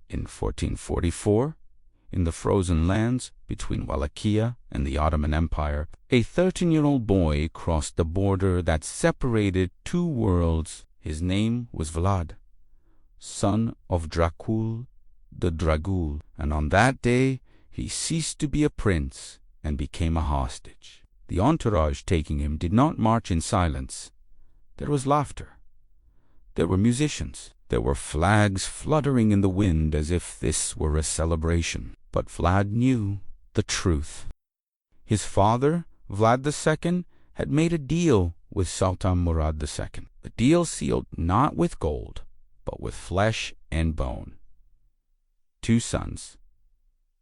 In 1444, in the frozen lands between Wallachia and the Ottoman Empire, a 13-year-old boy crossed the border that separated two worlds. His name was Vlad, son of Dracul the Dracul, and on that day he ceased to be a prince and became a hostage. The entourage taking him did not march in silence. There was laughter. There were musicians. There were flags fluttering in the wind as if this were a celebration. But Vlad knew the truth. His father, Vlad II, had made a deal with Sultan Murad II. A deal sealed not with gold, but with flesh and bone. 2 sons,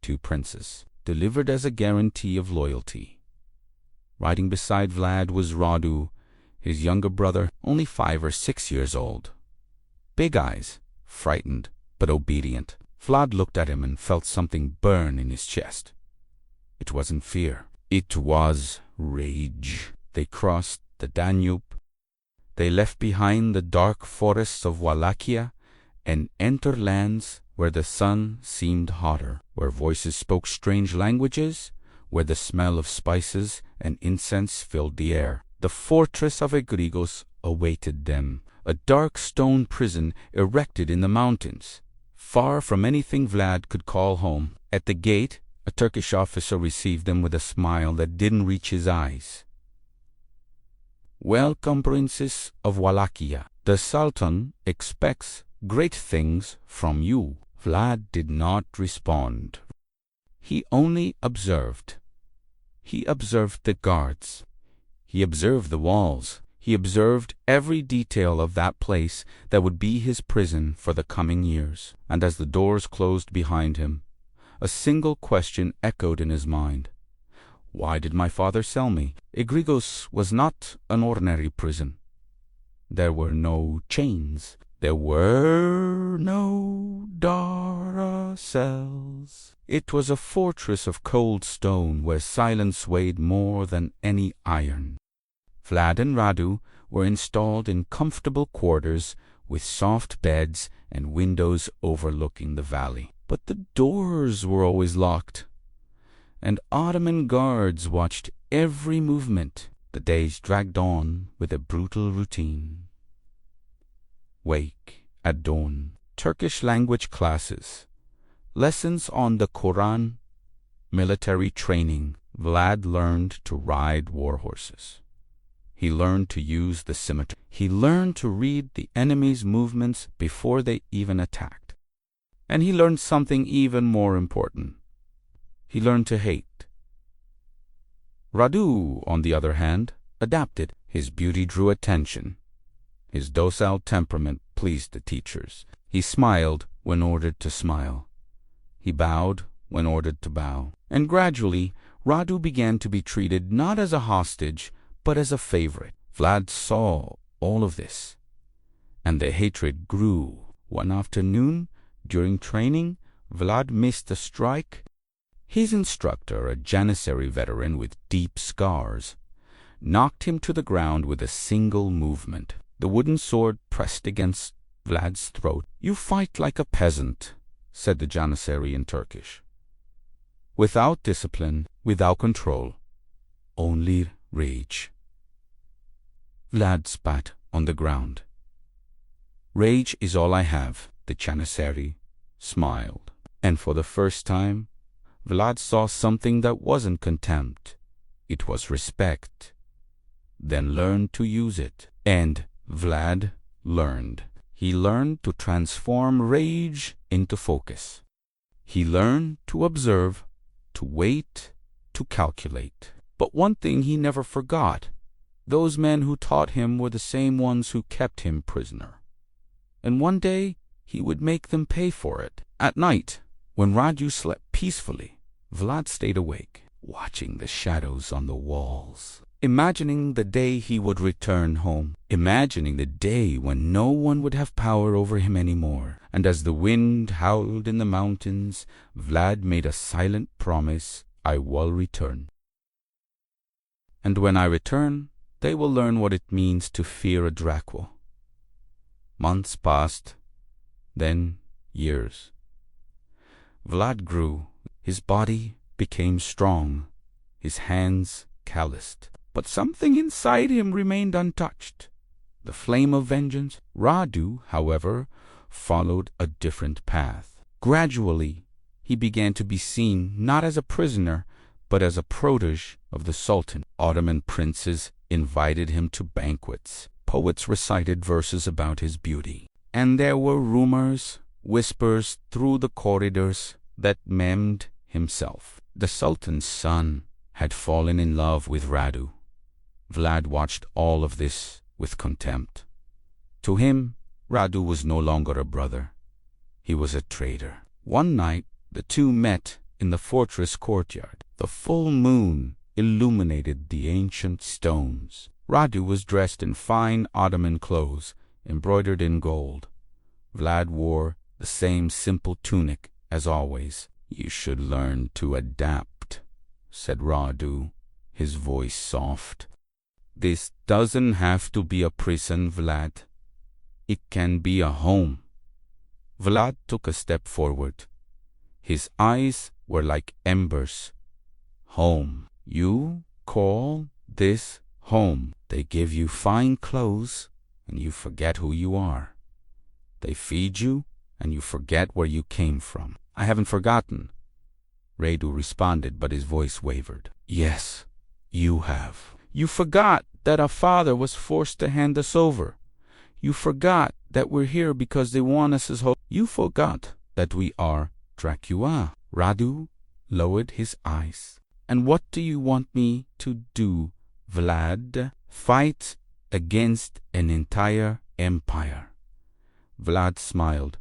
2 princes, delivered as a guarantee of loyalty. Riding beside Vlad was Radu, his younger brother, only 5 or 6 years old. Big eyes, frightened but obedient. Vlad looked at him and felt something burn in his chest. It wasn't fear. It was rage. They crossed the Danube. They left behind the dark forests of Wallachia and entered lands where the sun seemed hotter, where voices spoke strange languages, where the smell of spices and incense filled the air. The fortress of Egrigoz awaited them, a dark stone prison erected in the mountains, far from anything Vlad could call home. At the gate, a Turkish officer received them with a smile that didn't reach his eyes. "Welcome, princes of Wallachia. The Sultan expects great things from you." Vlad did not respond. He only observed. He observed the guards. He observed the walls. He observed every detail of that place that would be his prison for the coming years. And as the doors closed behind him, a single question echoed in his mind. Why did my father sell me? Egrigoz was not an ordinary prison. There were no chains. There were no Dara cells. It was a fortress of cold stone where silence weighed more than any iron. Vlad and Radu were installed in comfortable quarters with soft beds and windows overlooking the valley. But the doors were always locked, and Ottoman guards watched every movement. The days dragged on with a brutal routine. Wake at dawn, Turkish language classes, lessons on the Quran, military training. Vlad learned to ride war horses. He learned to use the scimitar. He learned to read the enemy's movements before they even attacked. And he learned something even more important. He learned to hate. Radu, on the other hand, adapted. His beauty drew attention. His docile temperament pleased the teachers. He smiled when ordered to smile. He bowed when ordered to bow. And gradually, Radu began to be treated not as a hostage, but as a favorite. Vlad saw all of this, and the hatred grew. One afternoon, during training, Vlad missed a strike. His instructor, a Janissary veteran with deep scars, knocked him to the ground with a single movement. The wooden sword pressed against Vlad's throat. "You fight like a peasant," said the Janissary in Turkish. "Without discipline, without control, only rage." Vlad spat on the ground. "Rage is all I have," the Janissary smiled. And for the first time, Vlad saw something that wasn't contempt. It was respect. Then learned to use it. And Vlad learned. He learned to transform rage into focus. He learned to observe, to wait, to calculate. But one thing he never forgot. Those men who taught him were the same ones who kept him prisoner. And one day he would make them pay for it. At night, when Radu slept peacefully, Vlad stayed awake, watching the shadows on the walls, imagining the day he would return home, imagining the day when no one would have power over him anymore. And as the wind howled in the mountains, Vlad made a silent promise, "I will return. And when I return, they will learn what it means to fear a Dracul." Months passed, then years. Vlad grew. His body became strong, his hands calloused. But something inside him remained untouched. The flame of vengeance. Radu, however, followed a different path. Gradually, he began to be seen not as a prisoner, but as a protege of the Sultan. Ottoman princes invited him to banquets. Poets recited verses about his beauty. And there were rumors, whispers through the corridors that Mehmed himself, the Sultan's son, had fallen in love with Radu. Vlad watched all of this with contempt. To him, Radu was no longer a brother. He was a traitor. One night, the two met in the fortress courtyard. The full moon illuminated the ancient stones. Radu was dressed in fine Ottoman clothes, embroidered in gold. Vlad wore the same simple tunic as always. "You should learn to adapt," said Radu, his voice soft. "This doesn't have to be a prison, Vlad. It can be a home." Vlad took a step forward. His eyes were like embers. "Home. You call this home? They give you fine clothes, and you forget who you are. They feed you, and you forget where you came from." "I haven't forgotten," Radu responded, but his voice wavered. "Yes, you have. You forgot that our father was forced to hand us over. You forgot that we're here because they want us as You forgot that we are Dracul." Radu lowered his eyes. "And what do you want me to do, Vlad?" "Fight against an entire empire." Vlad smiled,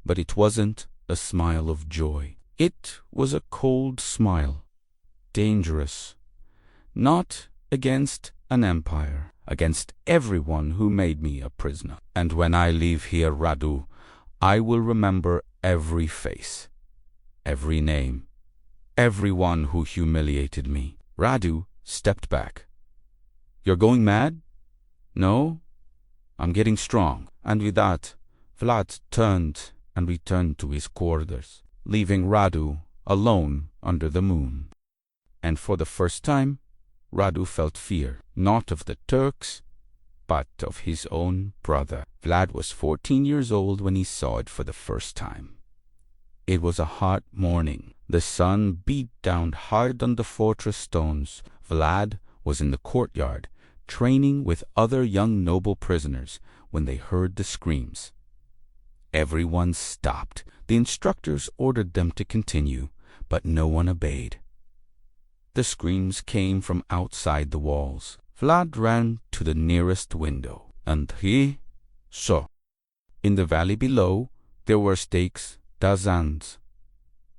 but it wasn't a smile of joy. It was a cold smile, dangerous. Not against an empire, against everyone who made me a prisoner. "And when I leave here, Radu, I will remember every face, every name, everyone who humiliated me." Radu stepped back. "You're going mad?" "No, I'm getting strong." And with that, Vlad turned and returned to his quarters, leaving Radu alone under the moon. And for the first time, Radu felt fear, not of the Turks, but of his own brother. Vlad was 14 years old when he saw it for the first time. It was a hot morning. The sun beat down hard on the fortress stones. Vlad was in the courtyard, training with other young noble prisoners, when they heard the screams. Everyone stopped. The instructors ordered them to continue, but no one obeyed. The screams came from outside the walls. Vlad ran to the nearest window, and he saw. In the valley below, there were stakes, dozens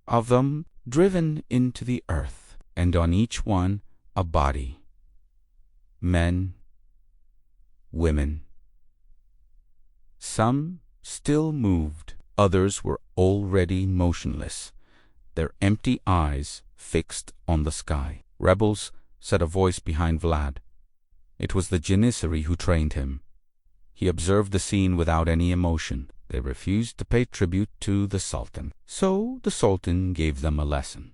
of them, driven into the earth, and on each one a body. Men, women. Some still moved, others were already motionless, their empty eyes fixed on the sky. "Rebels," said a voice behind Vlad. It was the Janissary who trained him. He observed the scene without any emotion. They refused to pay tribute to the Sultan, so the Sultan gave them a lesson.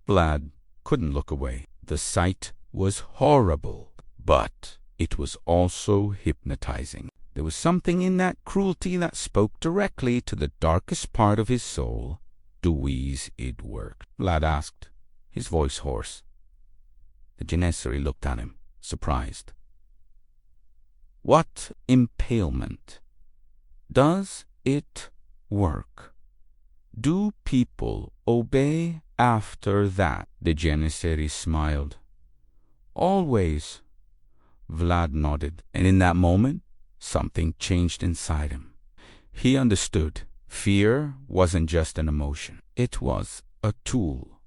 Vlad couldn't look away. The sight was horrible, but it was also hypnotizing. There was something in that cruelty that spoke directly to the darkest part of his soul. "Duiz it work?" Vlad asked, his voice hoarse. The Janissary looked at him, surprised. "What impalement? Does it work? Do people obey after that?" The Janissary smiled. "Always." Vlad nodded, and in that moment, something changed inside him. He understood. Fear wasn't just an emotion. It was a tool,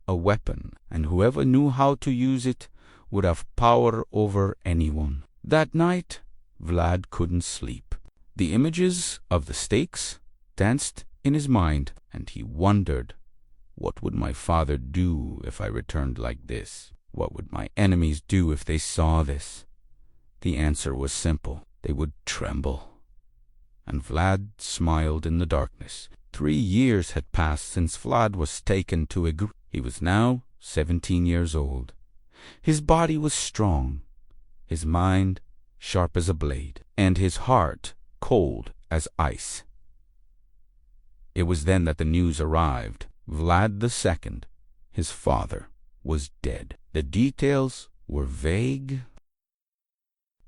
a weapon, and whoever knew how to use it would have power over anyone. That night, Vlad couldn't sleep. The images of the stakes danced in his mind, and he wondered, what would my father do if I returned like this? What would my enemies do if they saw this? The answer was simple. They would tremble. And Vlad smiled in the darkness. 3 years had passed since Vlad was taken to Egrigoz. He was now 17 years old. His body was strong, his mind sharp as a blade, and his heart cold as ice. It was then that the news arrived. Vlad II, his father, was dead. The details were vague.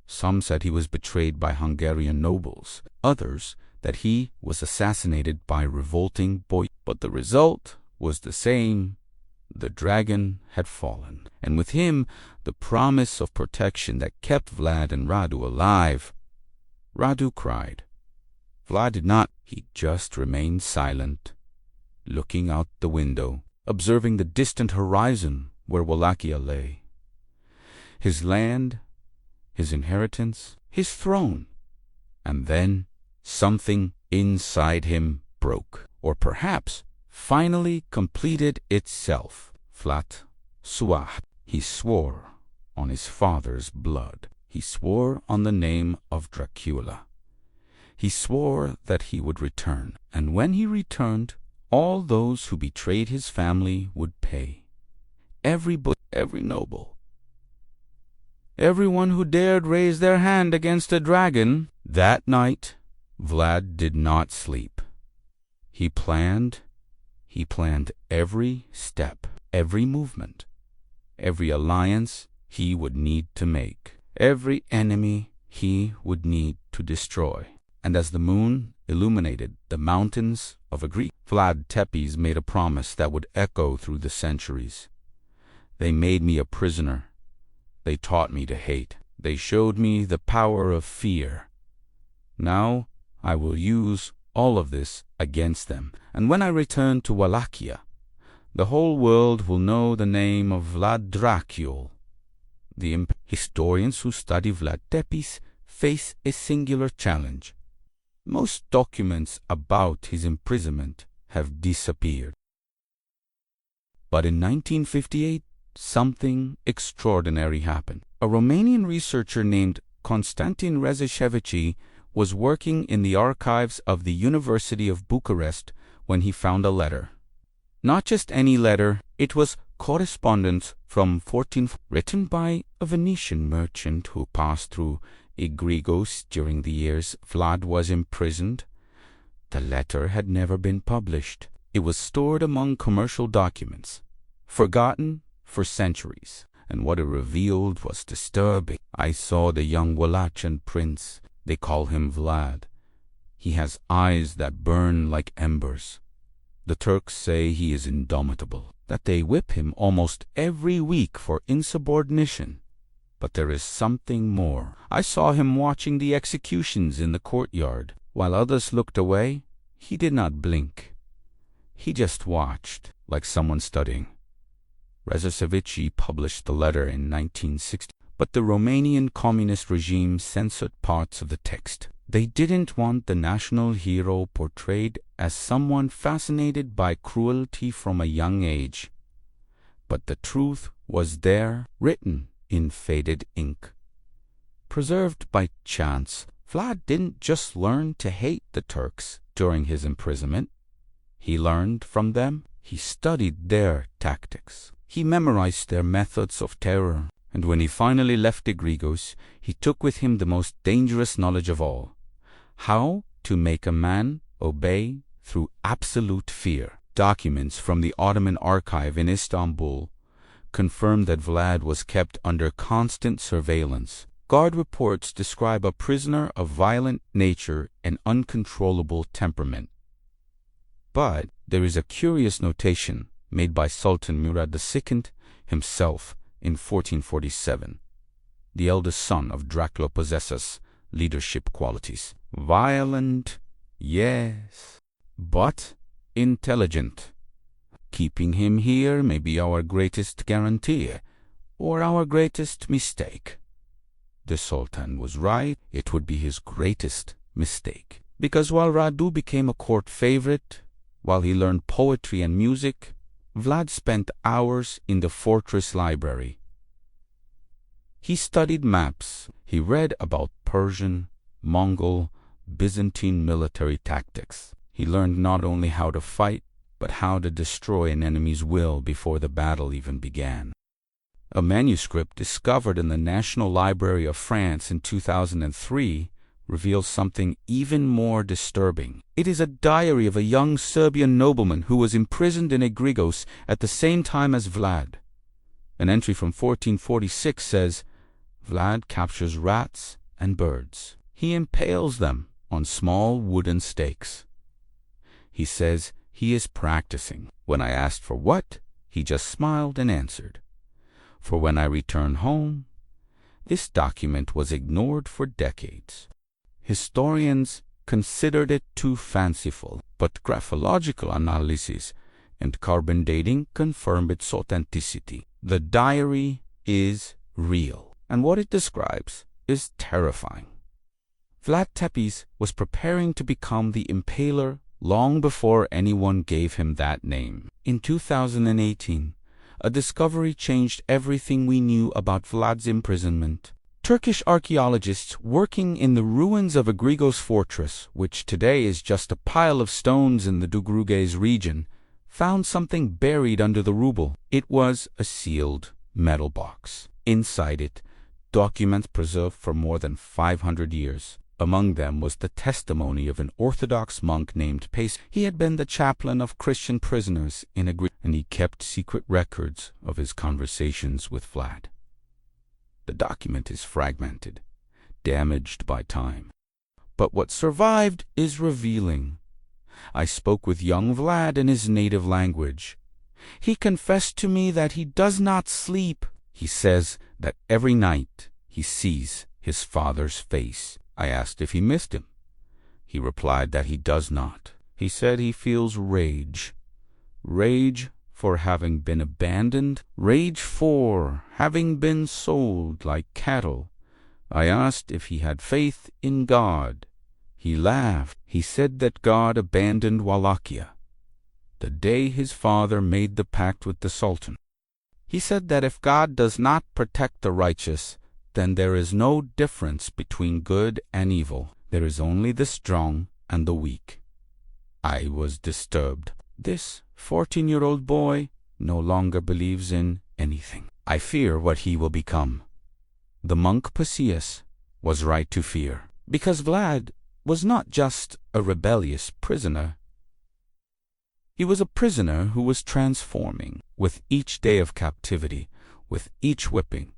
Some said he was betrayed by Hungarian nobles, others that he was assassinated by revolting boys. But the result was the same. The dragon had fallen, and with him the promise of protection that kept Vlad and Radu alive. Radu cried. Vlad did not. He just remained silent, looking out the window, observing the distant horizon where Wallachia lay. His land, his inheritance, his throne. And then something inside him broke, or perhaps finally completed itself. Flat, suah. He swore on his father's blood. He swore on the name of Dracula. He swore that he would return, and when he returned, all those who betrayed his family would pay. Every noble, everyone who dared raise their hand against a dragon. That night, Vlad did not sleep. He planned every step, every movement, every alliance he would need to make, every enemy he would need to destroy. And as the moon illuminated the mountains of Egrigoz, Vlad Tepes made a promise that would echo through the centuries. They made me a prisoner. They taught me to hate. They showed me the power of fear. Now I will use all of this against them. And when I return to Wallachia, the whole world will know the name of Vlad Dracul. The historians who study Vlad Tepes face a singular challenge. Most documents about his imprisonment have disappeared. But in 1958, something extraordinary happened. A Romanian researcher named Constantin Rezeșevici was working in the archives of the University of Bucharest when he found a letter. Not just any letter, it was correspondence from 14 written by a Venetian merchant who passed through Egrigoz during the years Vlad was imprisoned. The letter had never been published. It was stored among commercial documents, forgotten for centuries, and what it revealed was disturbing. I saw the young Wallachian prince. They call him Vlad. He has eyes that burn like embers. The Turks say he is indomitable, that they whip him almost every week for insubordination. But there is something more. I saw him watching the executions in the courtyard. While others looked away, he did not blink. He just watched, like someone studying. Rezeșevici published the letter in 1960, but the Romanian communist regime censored parts of the text. They didn't want the national hero portrayed as someone fascinated by cruelty from a young age. But the truth was there, written in faded ink. Preserved by chance, Vlad didn't just learn to hate the Turks during his imprisonment. He learned from them. He studied their tactics. He memorized their methods of terror. And when he finally left Egrigoz, he took with him the most dangerous knowledge of all: how to make a man obey through absolute fear. Documents from the Ottoman archive in Istanbul confirmed that Vlad was kept under constant surveillance. Guard reports describe a prisoner of violent nature and uncontrollable temperament. But there is a curious notation made by Sultan Murad II himself in 1447. The eldest son of Dracul possesses leadership qualities. Violent, yes, but intelligent. Keeping him here may be our greatest guarantee, or our greatest mistake. The Sultan was right. It would be his greatest mistake. Because while Radu became a court favorite, while he learned poetry and music, Vlad spent hours in the fortress library. He studied maps. He read about Persian, Mongol, Byzantine military tactics. He learned not only how to fight, but how to destroy an enemy's will before the battle even began. A manuscript discovered in the National Library of France in 2003 reveals something even more disturbing. It is a diary of a young Serbian nobleman who was imprisoned in Egrigoz at the same time as Vlad. An entry from 1446 says, Vlad captures rats and birds. He impales them on small wooden stakes. He says he is practicing. When I asked for what, he just smiled and answered, for when I return home. This document was ignored for decades. Historians considered it too fanciful, but graphological analysis and carbon dating confirm its authenticity. The diary is real, and what it describes is terrifying. Vlad Tepes was preparing to become the Impaler long before anyone gave him that name. In 2018, a discovery changed everything we knew about Vlad's imprisonment. Turkish archaeologists working in the ruins of Egrigoz fortress, which today is just a pile of stones in the Egrigoz region, found something buried under the rubble. It was a sealed metal box. Inside it, documents preserved for more than 500 years. Among them was the testimony of an Orthodox monk named Paisius. He had been the chaplain of Christian prisoners in Egrigoz, and he kept secret records of his conversations with Vlad. The document is fragmented, damaged by time. But what survived is revealing. I spoke with young Vlad in his native language. He confessed to me that he does not sleep. He says that every night he sees his father's face. I asked if he missed him. He replied that he does not. He said he feels rage. Rage for having been abandoned, rage for having been sold like cattle. I asked if he had faith in God. He laughed. He said that God abandoned Wallachia the day his father made the pact with the Sultan. He said that if God does not protect the righteous, then there is no difference between good and evil. There is only the strong and the weak. I was disturbed. This 14-year-old boy no longer believes in anything. I fear what he will become. The monk Paisius was right to fear, because Vlad was not just a rebellious prisoner. He was a prisoner who was transforming. With each day of captivity, with each whipping,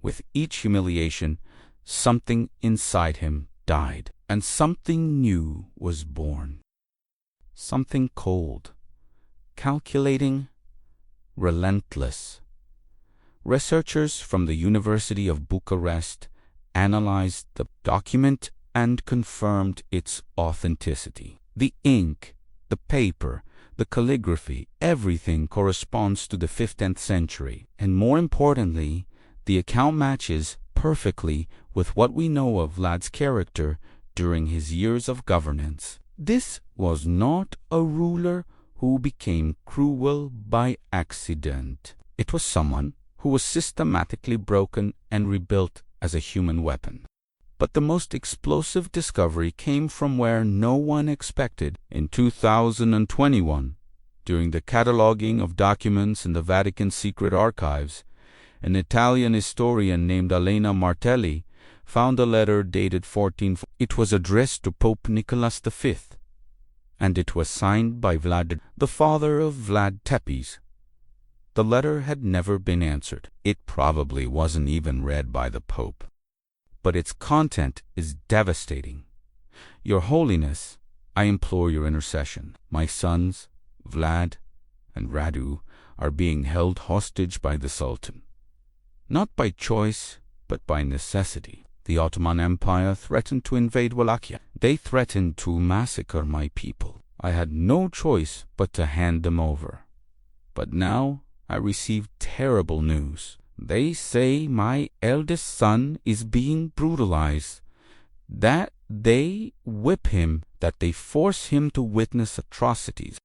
with each humiliation, something inside him died, and something new was born. Something cold, calculating, relentless. Researchers from the University of Bucharest analyzed the document and confirmed its authenticity. The ink, the paper, the calligraphy, everything corresponds to the 15th century, and more importantly, the account matches perfectly with what we know of Vlad's character during his years of governance. This was not a ruler who became cruel by accident. It was someone who was systematically broken and rebuilt as a human weapon. But the most explosive discovery came from where no one expected. In 2021, during the cataloging of documents in the Vatican secret archives, an Italian historian named Elena Martelli found a letter dated 1440. It was addressed to Pope Nicholas V, and it was signed by Vlad, the father of Vlad Tepes. The letter had never been answered. It probably wasn't even read by the Pope. But its content is devastating. Your Holiness, I implore your intercession. My sons, Vlad and Radu, are being held hostage by the Sultan. Not by choice, but by necessity. The Ottoman Empire threatened to invade Wallachia. They threatened to massacre my people. I had no choice but to hand them over. But now I received terrible news. They say my eldest son is being brutalized, that they whip him, that they force him to witness atrocities.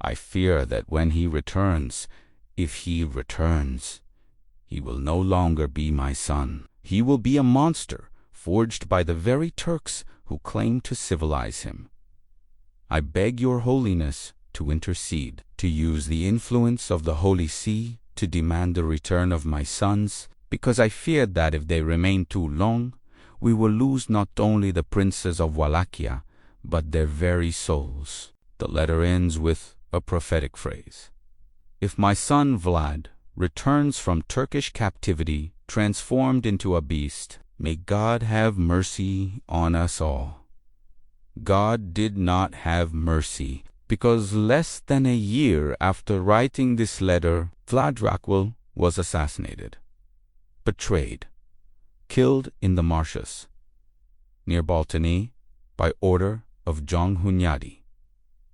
I fear that when he returns, if he returns, he will no longer be my son. He will be a monster forged by the very Turks who claim to civilize him. I beg your holiness to intercede, to use the influence of the Holy See to demand the return of my sons, because I fear that if they remain too long, we will lose not only the princes of Wallachia, but their very souls. The letter ends with a prophetic phrase. If my son Vlad returns from Turkish captivity transformed into a beast, may God have mercy on us all. God did not have mercy, because less than a year after writing this letter, Vlad Dracul was assassinated, betrayed, killed in the marshes near Baltani by order of John Hunyadi,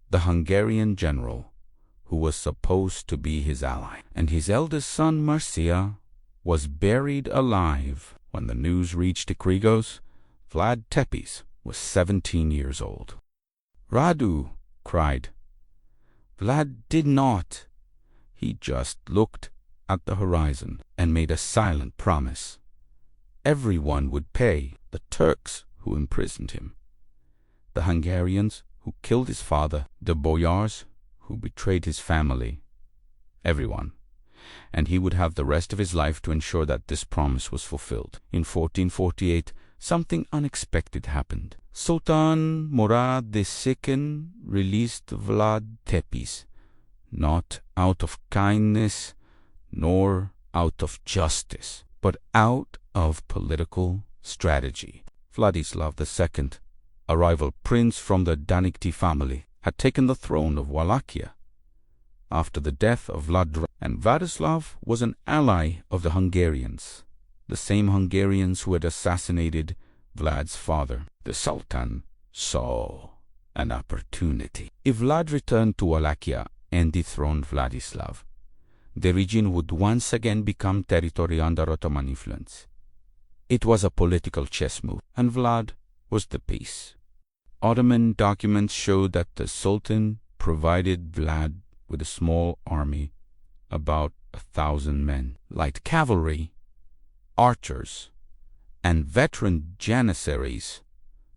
the Hungarian general who was supposed to be his ally, and his eldest son Marcia was buried alive. When the news reached Egrigoz, Vlad Tepes was 17 years old. Radu cried. Vlad did not. He just looked at the horizon and made a silent promise. Everyone would pay: the Turks who imprisoned him, the Hungarians who killed his father, the boyars who betrayed his family, everyone. And he would have the rest of his life to ensure that this promise was fulfilled. In 1448, something unexpected happened. Sultan Murad II released Vlad Tepes, not out of kindness nor out of justice, but out of political strategy. Vladislav II, a rival prince from the Danikti family, had taken the throne of Wallachia after the death of Vlad, and Vladislav was an ally of the Hungarians, the same Hungarians who had assassinated Vlad's father. The Sultan saw an opportunity. If Vlad returned to Wallachia and dethroned Vladislav, the region would once again become territory under Ottoman influence. It was a political chess move, and Vlad was the piece. Ottoman documents show that the Sultan provided Vlad with a small army, about 1,000 men, light cavalry, archers, and veteran janissaries,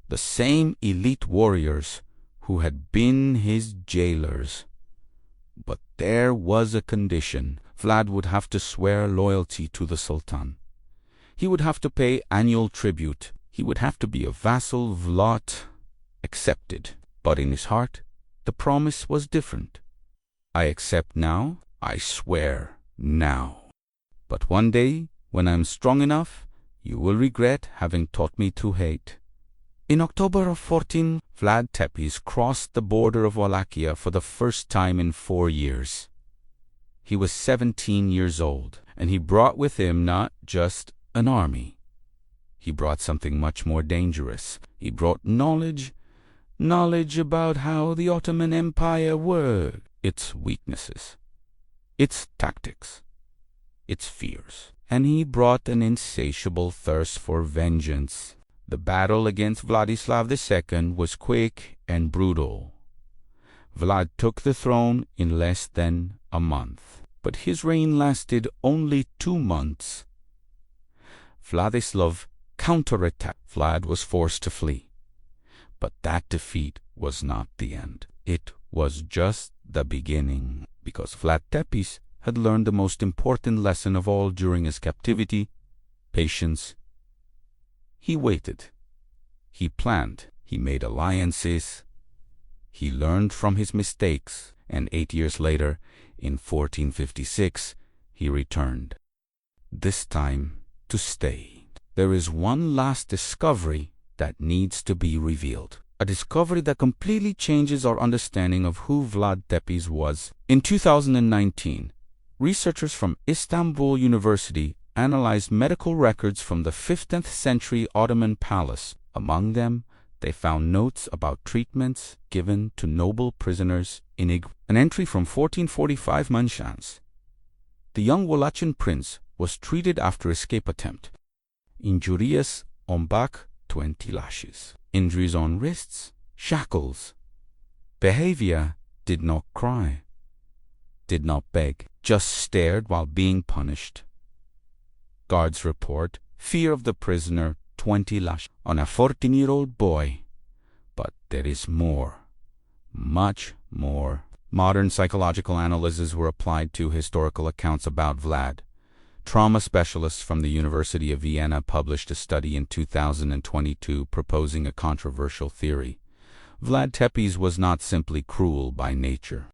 the same elite warriors who had been his jailers. But there was a condition. Vlad would have to swear loyalty to the Sultan. He would have to pay annual tribute. He would have to be a vassal. Vlad accepted. But in his heart, the promise was different. I accept now, I swear now. But one day, when I am strong enough, you will regret having taught me to hate. In October of 14, Vlad Tepes crossed the border of Wallachia for the first time in 4 years. He was 17 years old, and he brought with him not just an army. He brought something much more dangerous. He brought knowledge about how the Ottoman Empire worked, its weaknesses, its tactics, its fears. And he brought an insatiable thirst for vengeance. The battle against Vladislav II was quick and brutal. Vlad took the throne in less than a month, but his reign lasted only 2 months. Vladislav counterattacked. Vlad was forced to flee. But that defeat was not the end. It was just the beginning, because Vlad Tepes had learned the most important lesson of all during his captivity: patience. He waited. He planned. He made alliances. He learned from his mistakes, and 8 years later, in 1456, he returned. This time to stay. There is one last discovery that needs to be revealed. A discovery that completely changes our understanding of who Vlad Tepes was. In 2019, researchers from Istanbul University analyzed medical records from the 15th century Ottoman palace. Among them, they found notes about treatments given to noble prisoners in Egrigoz. An entry from 1445 mentions the young Wallachian prince was treated after escape attempt. Injurious on back, 20 lashes. Injuries on wrists, shackles. Behavior: did not cry, did not beg, just stared while being punished. Guards report fear of the prisoner, 20 lashes on a 14-year-old boy. But there is more. much more. Modern psychological analyses were applied to historical accounts about Vlad. Trauma specialists from the University of Vienna published a study in 2022 proposing a controversial theory. Vlad Tepes was not simply cruel by nature.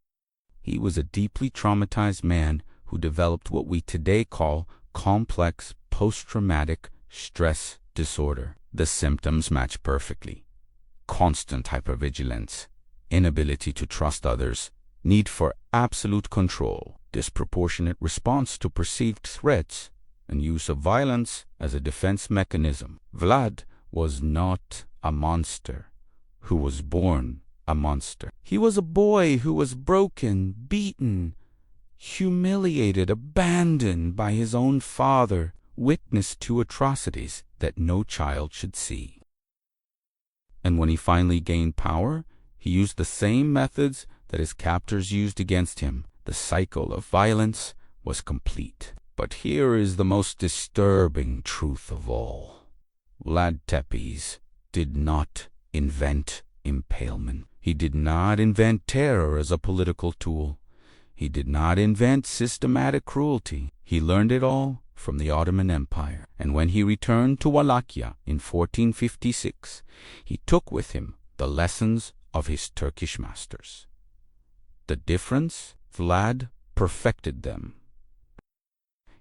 He was a deeply traumatized man who developed what we today call complex post-traumatic stress disorder. The symptoms match perfectly: constant hypervigilance, inability to trust others, need for absolute control, disproportionate response to perceived threats, and use of violence as a defense mechanism. Vlad was not a monster who was born a monster. He was a boy who was broken, beaten, humiliated, abandoned by his own father, witness to atrocities that no child should see. And when he finally gained power, he used the same methods that his captors used against him. The cycle of violence was complete. But here is the most disturbing truth of all. Vlad Tepes did not invent impalement. He did not invent terror as a political tool. He did not invent systematic cruelty. He learned it all from the Ottoman Empire. And when he returned to Wallachia in 1456, he took with him the lessons of his Turkish masters. The difference? Vlad perfected them.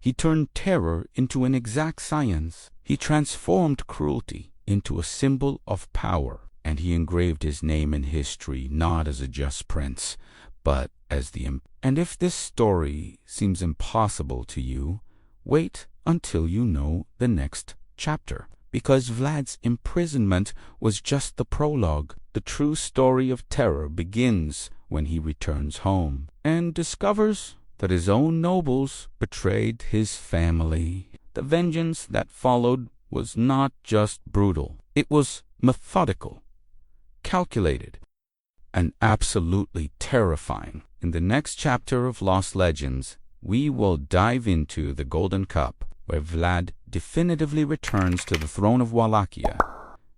He turned terror into an exact science. He transformed cruelty into a symbol of power. And he engraved his name in history not as a just prince, but as the And if this story seems impossible to you, wait until you know the next chapter. Because Vlad's imprisonment was just the prologue. The true story of terror begins when he returns home and discovers that his own nobles betrayed his family. The vengeance that followed was not just brutal. It was methodical, calculated, and absolutely terrifying. In the next chapter of Lost Legends, we will dive into the Golden Cup, where Vlad definitively returns to the throne of Wallachia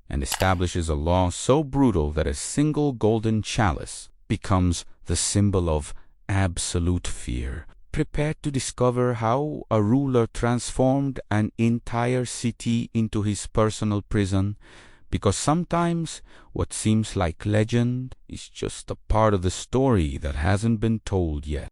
and establishes a law so brutal that a single golden chalice becomes the symbol of absolute fear. Prepare to discover how a ruler transformed an entire city into his personal prison, because sometimes what seems like legend is just a part of the story that hasn't been told yet.